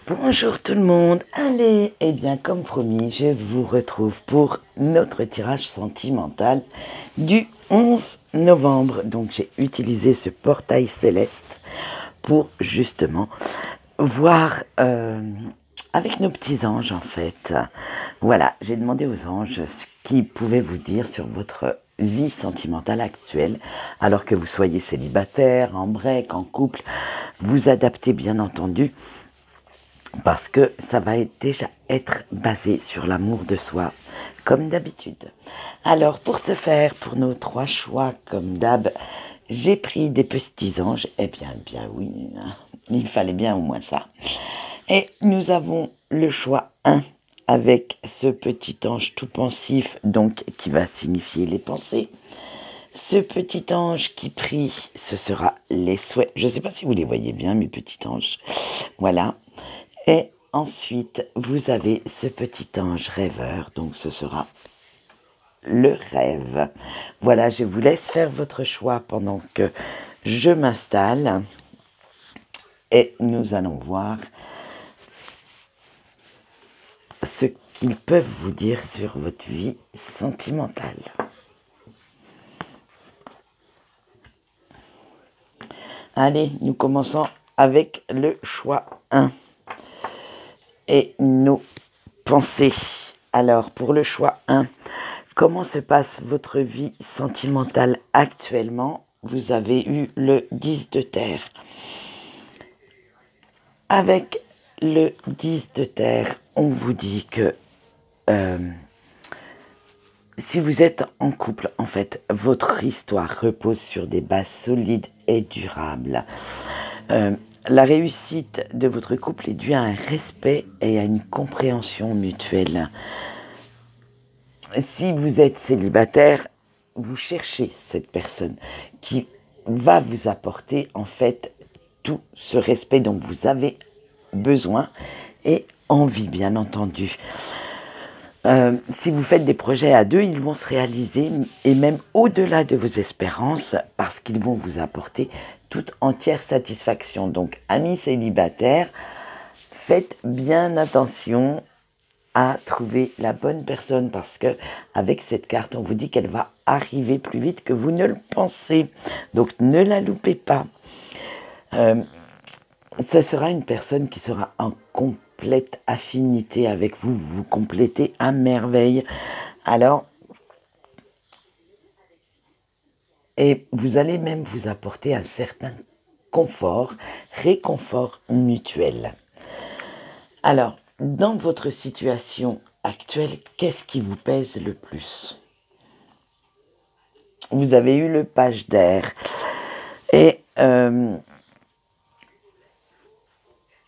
Bonjour tout le monde, allez, et bien comme promis, je vous retrouve pour notre tirage sentimental du 11 novembre. Donc j'ai utilisé ce portail céleste pour justement voir avec nos petits anges en fait. Voilà, j'ai demandé aux anges ce qu'ils pouvaient vous dire sur votre vie sentimentale actuelle, alors que vous soyez célibataire, en break, en couple, vous adaptez bien entendu parce que ça va déjà être basé sur l'amour de soi, comme d'habitude. Alors, pour ce faire, pour nos trois choix, comme d'hab, j'ai pris des petits anges. Eh bien oui, il fallait bien au moins ça. Et nous avons le choix 1, avec ce petit ange tout pensif, donc qui va signifier les pensées. Ce petit ange qui prie, ce sera les souhaits. Je ne sais pas si vous les voyez bien, mes petits anges. Voilà. Et ensuite, vous avez ce petit ange rêveur, donc ce sera le rêve. Voilà, je vous laisse faire votre choix pendant que je m'installe et nous allons voir ce qu'ils peuvent vous dire sur votre vie sentimentale. Allez, nous commençons avec le choix 1 et nos pensées. Alors, pour le choix 1, comment se passe votre vie sentimentale actuellement? Vous avez eu le 10 de terre. Avec le 10 de terre, on vous dit que si vous êtes en couple, en fait, votre histoire repose sur des bases solides et durables. La réussite de votre couple est due à un respect et à une compréhension mutuelle. Si vous êtes célibataire, vous cherchez cette personne qui va vous apporter en fait tout ce respect dont vous avez besoin et envie, bien entendu. Si vous faites des projets à deux, ils vont se réaliser et même au-delà de vos espérances parce qu'ils vont vous apporter toute entière satisfaction. Donc, amis célibataires, faites bien attention à trouver la bonne personne parce que avec cette carte, on vous dit qu'elle va arriver plus vite que vous ne le pensez. Donc, ne la loupez pas. Ce sera une personne qui sera en complète affinité avec vous, vous complétez à merveille. Alors, et vous allez même vous apporter un certain confort, réconfort mutuel. Alors, dans votre situation actuelle, qu'est-ce qui vous pèse le plus? Vous avez eu le page d'air et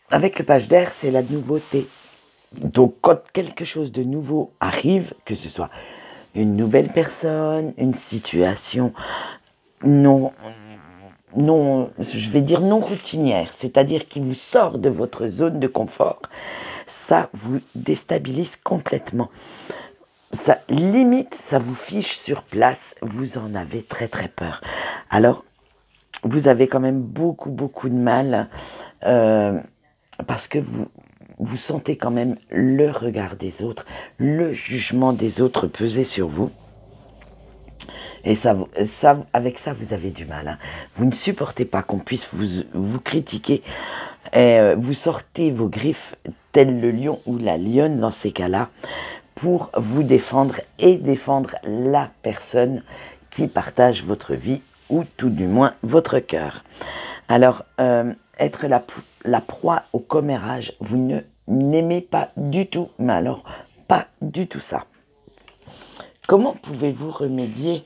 avec le page d'air, c'est la nouveauté. Donc, quand quelque chose de nouveau arrive, que ce soit une nouvelle personne, une situation non, je vais dire non routinière, c'est-à-dire qui vous sort de votre zone de confort, ça vous déstabilise complètement. Ça limite, ça vous fiche sur place, vous en avez très très peur. Alors, vous avez quand même beaucoup de mal parce que vous sentez quand même le regard des autres, le jugement des autres peser sur vous. Et avec ça, vous avez du mal. Hein. Vous ne supportez pas qu'on puisse vous critiquer. Et, vous sortez vos griffes, tel le lion ou la lionne dans ces cas-là, pour vous défendre et défendre la personne qui partage votre vie, ou tout du moins votre cœur. Alors, être la proie au commérage, vous n'aimez pas du tout, mais alors pas du tout ça. Comment pouvez-vous remédier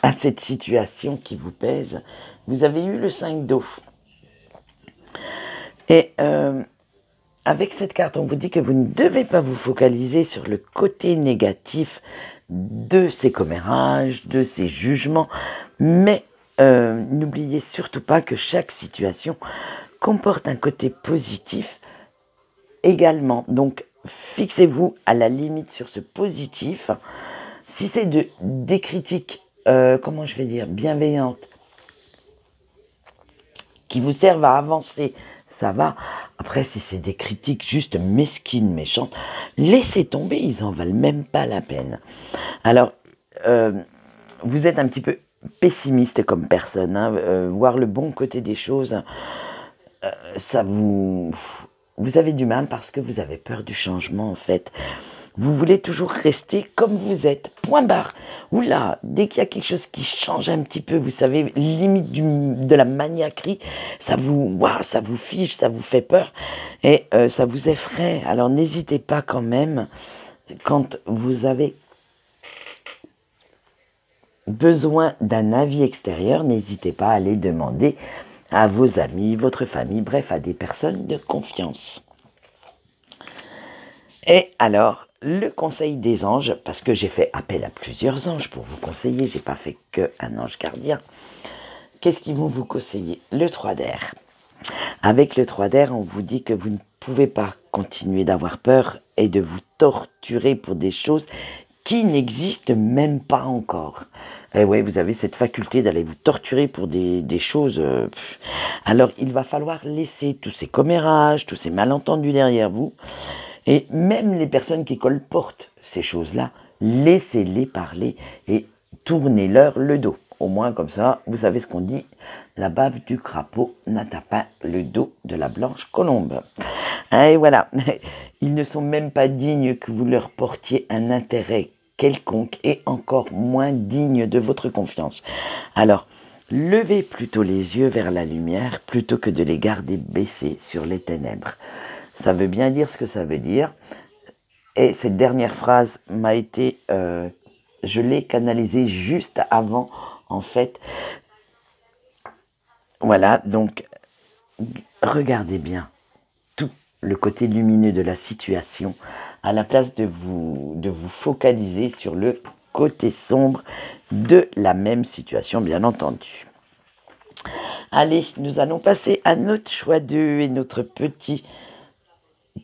à cette situation qui vous pèse? Vous avez eu le 5 d'eau. Et avec cette carte, on vous dit que vous ne devez pas vous focaliser sur le côté négatif de ces commérages, de ces jugements, mais n'oubliez surtout pas que chaque situation comporte un côté positif également. Donc, fixez-vous à la limite sur ce positif. Si c'est des critiques, comment je vais dire, bienveillantes, qui vous servent à avancer ça va. Après, si c'est des critiques juste mesquines, méchantes, laissez tomber, ils en valent même pas la peine. Alors, vous êtes un petit peu pessimiste comme personne, hein, voir le bon côté des choses, ça vous avez du mal parce que vous avez peur du changement en fait. Vous voulez toujours rester comme vous êtes, point barre. Oula, dès qu'il y a quelque chose qui change un petit peu, vous savez, limite de la maniaquerie, ça vous fige, ça vous fait peur et ça vous effraie. Alors n'hésitez pas quand même, quand vous avez besoin d'un avis extérieur, n'hésitez pas à aller demander à vos amis, votre famille, bref, à des personnes de confiance. Et alors, le conseil des anges, parce que j'ai fait appel à plusieurs anges pour vous conseiller, j'ai pas fait qu'un ange gardien. Qu'est-ce qu'ils vont vous conseiller? Le 3 d'air. Avec le 3 d'air, on vous dit que vous ne pouvez pas continuer d'avoir peur et de vous torturer pour des choses qui n'existent même pas encore. Et ouais, vous avez cette faculté d'aller vous torturer pour des choses. Alors, il va falloir laisser tous ces commérages, tous ces malentendus derrière vous. Et même les personnes qui colportent ces choses-là, laissez-les parler et tournez-leur le dos. Au moins, comme ça, vous savez ce qu'on dit, la bave du crapaud n'atteint pas le dos de la blanche colombe. Et voilà, ils ne sont même pas dignes que vous leur portiez un intérêt quelconque et encore moins digne de votre confiance. Alors, levez plutôt les yeux vers la lumière plutôt que de les garder baissés sur les ténèbres. Ça veut bien dire ce que ça veut dire. Et cette dernière phrase m'a été... je l'ai canalisée juste avant, en fait. Voilà, donc, regardez bien tout le côté lumineux de la situation, à la place de vous focaliser sur le côté sombre de la même situation, bien entendu. Allez, nous allons passer à notre choix 2 et notre petit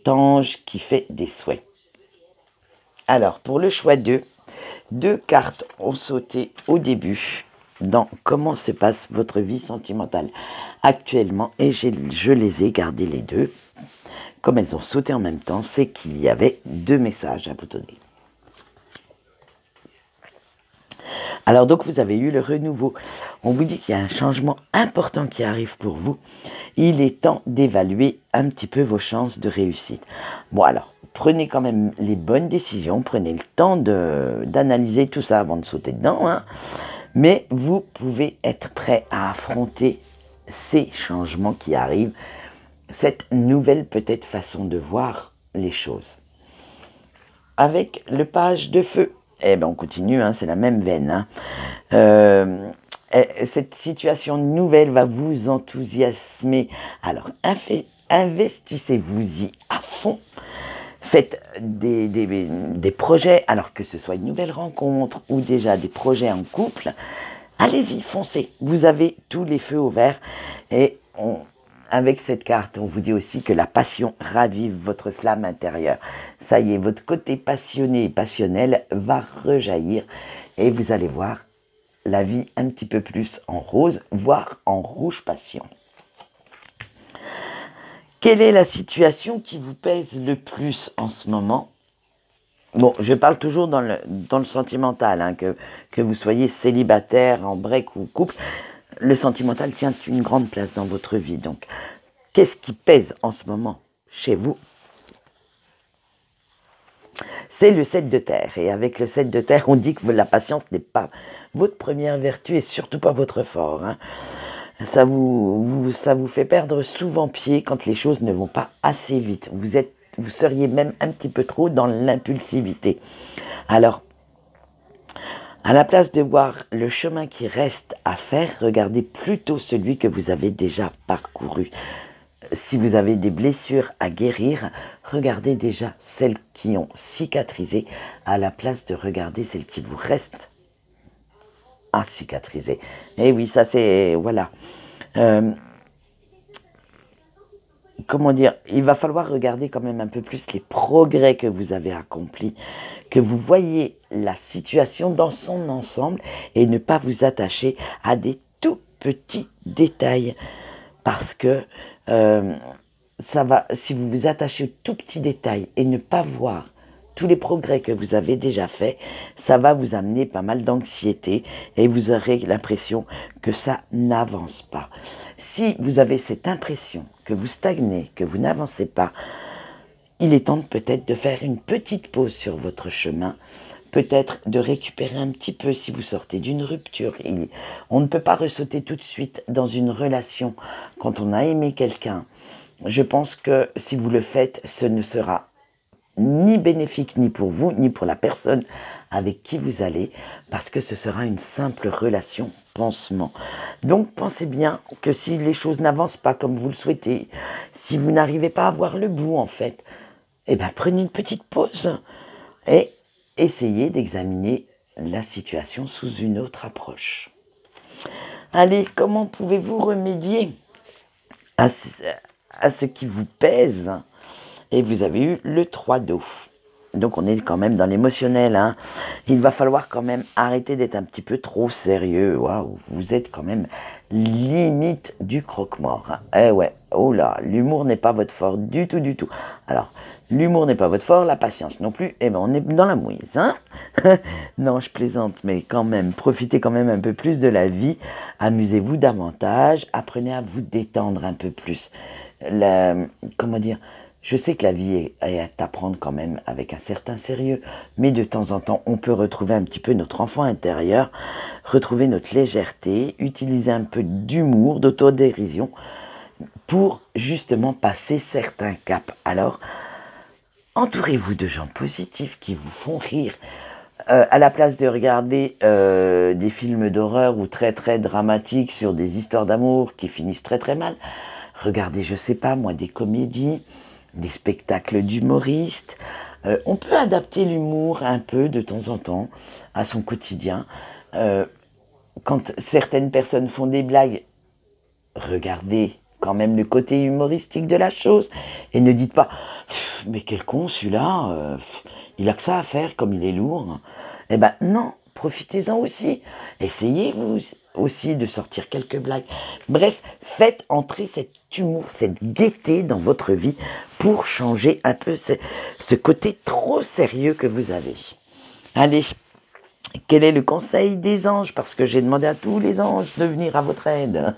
ange qui fait des souhaits. Alors, pour le choix 2, 2 cartes ont sauté au début dans comment se passe votre vie sentimentale actuellement et je les ai gardées les deux. Comme elles ont sauté en même temps, c'est qu'il y avait 2 messages à vous donner. Alors donc vous avez eu le renouveau. On vous dit qu'il y a un changement important qui arrive pour vous. Il est temps d'évaluer un petit peu vos chances de réussite. Bon alors, prenez quand même les bonnes décisions, prenez le temps d'analyser tout ça avant de sauter dedans. Hein. Mais vous pouvez être prêt à affronter ces changements qui arrivent, cette nouvelle peut-être façon de voir les choses. Avec le page de feu, eh ben on continue, hein, c'est la même veine. Hein. Cette situation nouvelle va vous enthousiasmer. Alors, investissez-vous-y à fond. Faites des projets, alors que ce soit une nouvelle rencontre ou déjà des projets en couple. Allez-y, foncez. Vous avez tous les feux au vert. Et avec cette carte, on vous dit aussi que la passion ravive votre flamme intérieure. Ça y est, votre côté passionné et passionnel va rejaillir. Et vous allez voir la vie un petit peu plus en rose, voire en rouge passion. Quelle est la situation qui vous pèse le plus en ce moment? Bon, je parle toujours dans le sentimental, hein, que vous soyez célibataire, en break ou couple. Le sentimental tient une grande place dans votre vie. Donc, qu'est-ce qui pèse en ce moment chez vous? C'est le 7 de terre. Et avec le 7 de terre, on dit que la patience n'est pas votre première vertu et surtout pas votre fort. Hein. Ça vous fait perdre souvent pied quand les choses ne vont pas assez vite. Vous seriez même un petit peu trop dans l'impulsivité. Alors, à la place de voir le chemin qui reste à faire, regardez plutôt celui que vous avez déjà parcouru. Si vous avez des blessures à guérir, regardez déjà celles qui ont cicatrisé à la place de regarder celles qui vous restent à cicatriser. Et oui, ça c'est... Voilà. Comment dire, il va falloir regarder quand même un peu plus les progrès que vous avez accomplis, que vous voyez la situation dans son ensemble et ne pas vous attacher à des tout petits détails parce que Ça va, si vous vous attachez aux tout petits détails et ne pas voir tous les progrès que vous avez déjà faits, ça va vous amener pas mal d'anxiété et vous aurez l'impression que ça n'avance pas. Si vous avez cette impression que vous stagnez, que vous n'avancez pas, il est temps peut-être de faire une petite pause sur votre chemin, peut-être de récupérer un petit peu si vous sortez d'une rupture. On ne peut pas ressauter tout de suite dans une relation quand on a aimé quelqu'un. Je pense que si vous le faites, ce ne sera ni bénéfique ni pour vous, ni pour la personne avec qui vous allez, parce que ce sera une simple relation pansement. Donc pensez bien que si les choses n'avancent pas comme vous le souhaitez, si vous n'arrivez pas à voir le bout en fait, eh bien prenez une petite pause et essayez d'examiner la situation sous une autre approche. Allez, comment pouvez-vous remédier à ce qui vous pèse? Et vous avez eu le 3 d'eau. Donc on est quand même dans l'émotionnel. Hein. Il va falloir quand même arrêter d'être un petit peu trop sérieux. Waouh, vous êtes quand même limite du croque-mort. Hein. Eh ouais, oh là, l'humour n'est pas votre fort du tout, du tout. Alors, l'humour n'est pas votre fort, la patience non plus. Eh ben on est dans la mouise. Hein. Non, je plaisante, mais quand même, profitez quand même un peu plus de la vie. Amusez-vous davantage. Apprenez à vous détendre un peu plus. Comment dire ? Je sais que la vie est à apprendre quand même avec un certain sérieux, mais de temps en temps, on peut retrouver un petit peu notre enfant intérieur, retrouver notre légèreté, utiliser un peu d'humour, d'autodérision, pour justement passer certains caps. Alors, entourez-vous de gens positifs qui vous font rire. À la place de regarder des films d'horreur ou très très dramatiques sur des histoires d'amour qui finissent très très mal, regardez, je sais pas moi, des comédies, des spectacles d'humoristes. On peut adapter l'humour un peu de temps en temps à son quotidien. Quand certaines personnes font des blagues, regardez quand même le côté humoristique de la chose et ne dites pas « mais quel con celui-là, il a que ça à faire comme il est lourd ». Eh ben non, profitez-en aussi. Essayez vous aussi de sortir quelques blagues. Bref, faites entrer cet humour, cette gaieté dans votre vie pour changer un peu ce côté trop sérieux que vous avez. Allez, quel est le conseil des anges? Parce que j'ai demandé à tous les anges de venir à votre aide.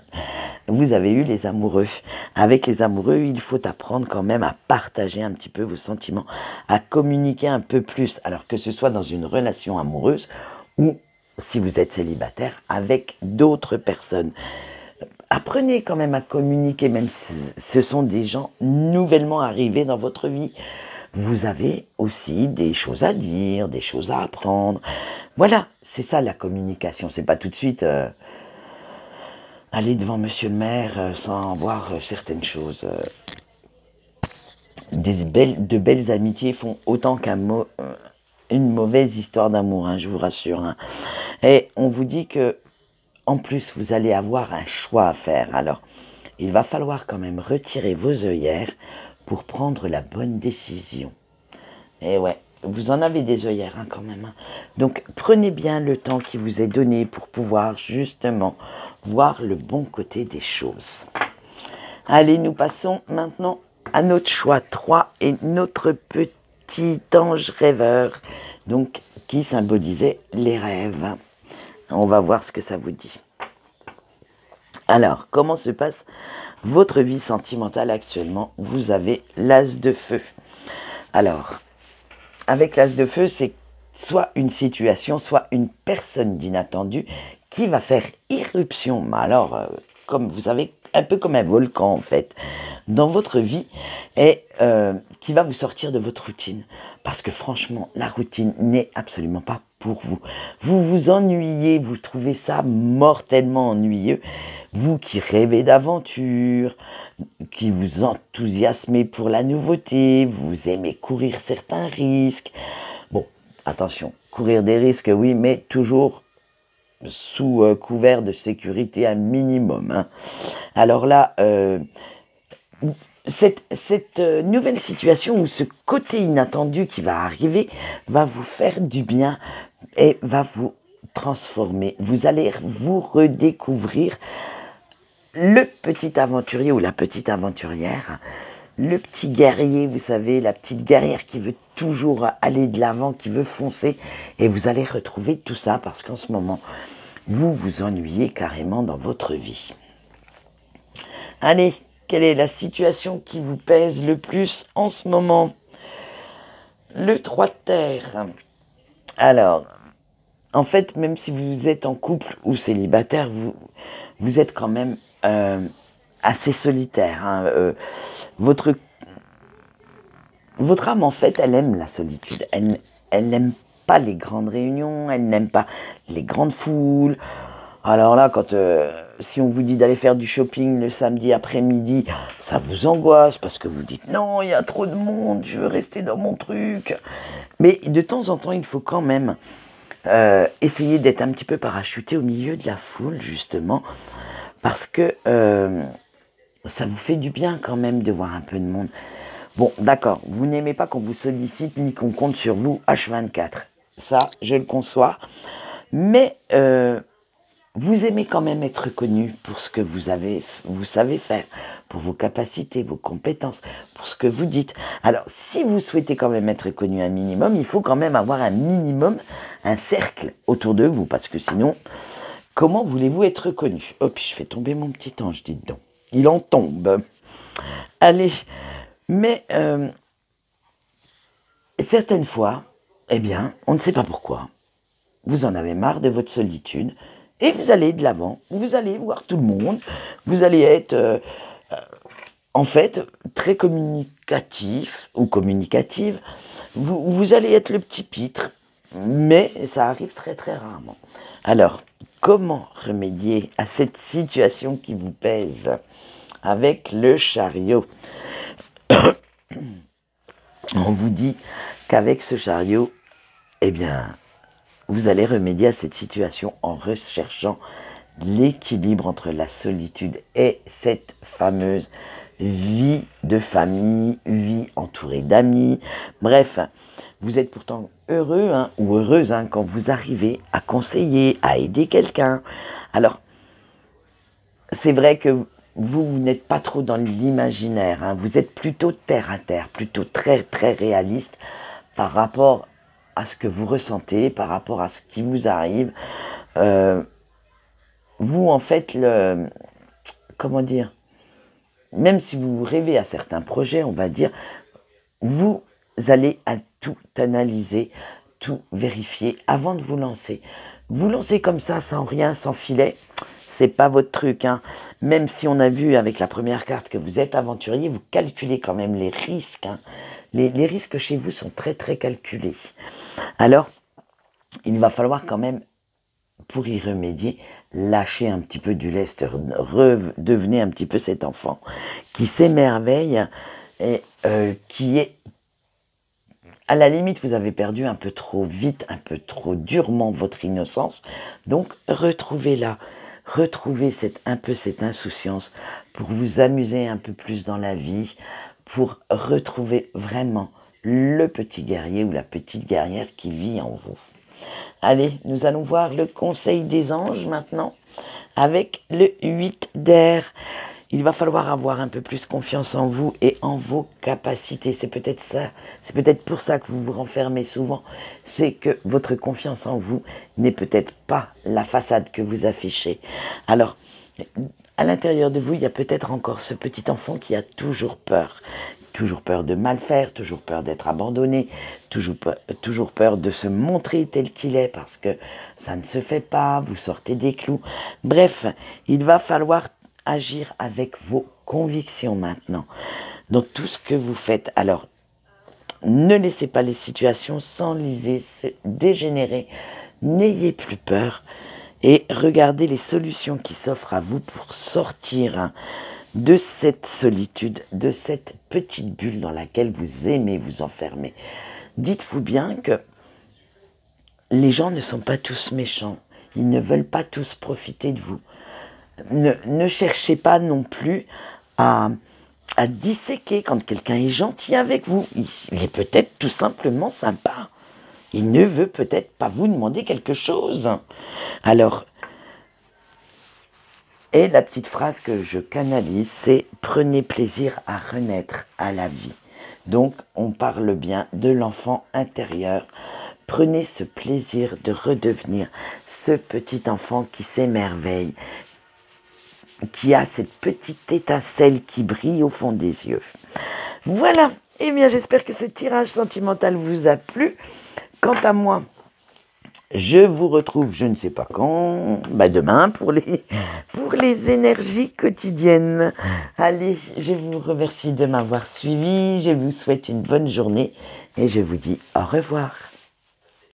Vous avez eu les amoureux. Avec les amoureux, il faut apprendre quand même à partager un petit peu vos sentiments, à communiquer un peu plus, alors que ce soit dans une relation amoureuse ou, si vous êtes célibataire, avec d'autres personnes. Apprenez quand même à communiquer, même si ce sont des gens nouvellement arrivés dans votre vie. Vous avez aussi des choses à dire, des choses à apprendre. Voilà, c'est ça la communication. C'est pas tout de suite aller devant monsieur le maire sans voir certaines choses. De belles amitiés font autant une mauvaise histoire d'amour, hein, je vous rassure. Hein. Et on vous dit que en plus, vous allez avoir un choix à faire. Alors, il va falloir quand même retirer vos œillères pour prendre la bonne décision. Et ouais, vous en avez des œillères hein, quand même. Hein. Donc, prenez bien le temps qui vous est donné pour pouvoir justement voir le bon côté des choses. Allez, nous passons maintenant à notre choix 3 et notre petit ange rêveur, donc qui symbolisait les rêves. On va voir ce que ça vous dit. Alors, comment se passe votre vie sentimentale actuellement? Vous avez l'as de feu. Alors, avec l'as de feu, c'est soit une situation, soit une personne d'inattendu qui va faire irruption. Alors, comme vous savez, un peu comme un volcan en fait, dans votre vie et qui va vous sortir de votre routine. Parce que franchement, la routine n'est absolument pas pour vous. Vous vous ennuyez, vous trouvez ça mortellement ennuyeux. Vous qui rêvez d'aventure, qui vous enthousiasmez pour la nouveauté, vous aimez courir certains risques. Bon, attention, courir des risques, oui, mais toujours sous couvert de sécurité un minimum. Hein. Alors là, cette nouvelle situation ou ce côté inattendu qui va arriver va vous faire du bien et va vous transformer. Vous allez vous redécouvrir le petit aventurier ou la petite aventurière, le petit guerrier, vous savez, la petite guerrière qui veut toujours aller de l'avant, qui veut foncer, et vous allez retrouver tout ça parce qu'en ce moment, vous vous ennuyez carrément dans votre vie. Allez, quelle est la situation qui vous pèse le plus en ce moment? Le 3 de terre. Alors, en fait, même si vous êtes en couple ou célibataire, vous êtes quand même assez solitaire. Hein. Votre âme, en fait, elle aime la solitude. Elle n'aime pas les grandes réunions, elle n'aime pas les grandes foules. Alors là, si on vous dit d'aller faire du shopping le samedi après-midi, ça vous angoisse parce que vous dites non, il y a trop de monde, je veux rester dans mon truc. Mais de temps en temps, il faut quand même essayer d'être un petit peu parachuté au milieu de la foule, justement, parce que ça vous fait du bien quand même de voir un peu de monde. Bon, d'accord, vous n'aimez pas qu'on vous sollicite ni qu'on compte sur vous H24. Ça, je le conçois. Mais vous aimez quand même être connu pour ce que vous savez faire, pour vos capacités, vos compétences, pour ce que vous dites. Alors, si vous souhaitez quand même être connu un minimum, il faut quand même avoir un minimum, un cercle autour de vous, parce que sinon, comment voulez-vous être connu? Hop, je fais tomber mon petit ange, dites donc. Il en tombe. Allez, mais certaines fois, eh bien, on ne sait pas pourquoi. Vous en avez marre de votre solitude et vous allez de l'avant, vous allez voir tout le monde, vous allez être en fait très communicatif ou communicative, vous allez être le petit pitre, mais ça arrive très très rarement. Alors, comment remédier à cette situation qui vous pèse avec le chariot? On vous dit qu'avec ce chariot, eh bien, vous allez remédier à cette situation en recherchant l'équilibre entre la solitude et cette fameuse vie de famille, vie entourée d'amis. Bref, vous êtes pourtant heureux ou heureuse quand vous arrivez à conseiller, à aider quelqu'un. Alors, c'est vrai que vous n'êtes pas trop dans l'imaginaire, vous êtes plutôt terre à terre, plutôt très très réaliste par rapport à ce que vous ressentez, par rapport à ce qui vous arrive. Vous, en fait, comment dire, même si vous rêvez à certains projets, on va dire, vous allez à tout analyser, tout vérifier avant de vous lancer. Vous lancez comme ça, sans rien, sans filet, c'est pas votre truc. Même si on a vu avec la première carte que vous êtes aventurier, vous calculez quand même les risques. Les risques chez vous sont très très calculés. Alors, il va falloir quand même, pour y remédier, lâcher un petit peu du lest, redevenez un petit peu cet enfant qui s'émerveille et qui est, à la limite, vous avez perdu un peu trop vite, un peu trop durement votre innocence, donc retrouvez-la, retrouvez un peu cette insouciance pour vous amuser un peu plus dans la vie, pour retrouver vraiment le petit guerrier ou la petite guerrière qui vit en vous. Allez, nous allons voir le conseil des anges maintenant avec le 8 d'air. Il va falloir avoir un peu plus confiance en vous et en vos capacités. C'est peut-être ça, c'est peut-être pour ça que vous vous renfermez souvent. C'est que votre confiance en vous n'est peut-être pas la façade que vous affichez. Alors, à l'intérieur de vous, il y a peut-être encore ce petit enfant qui a toujours peur. Toujours peur de mal faire, toujours peur d'être abandonné, toujours peur de se montrer tel qu'il est parce que ça ne se fait pas, vous sortez des clous. Bref, il va falloir agir avec vos convictions maintenant dans tout ce que vous faites. Alors, ne laissez pas les situations s'enliser, se dégénérer, n'ayez plus peur et regardez les solutions qui s'offrent à vous pour sortir de cette solitude, de cette petite bulle dans laquelle vous aimez vous enfermer. Dites-vous bien que les gens ne sont pas tous méchants, ils ne veulent pas tous profiter de vous. Ne cherchez pas non plus à disséquer quand quelqu'un est gentil avec vous. Il est peut-être tout simplement sympa. Il ne veut peut-être pas vous demander quelque chose. Alors, Et la petite phrase que je canalise, c'est « Prenez plaisir à renaître à la vie ». Donc, on parle bien de l'enfant intérieur. Prenez ce plaisir de redevenir ce petit enfant qui s'émerveille, qui a cette petite étincelle qui brille au fond des yeux. Voilà, eh bien j'espère que ce tirage sentimental vous a plu. Quant à moi, je vous retrouve, je ne sais pas quand, demain pour les énergies quotidiennes. Allez, je vous remercie de m'avoir suivi, je vous souhaite une bonne journée et je vous dis au revoir.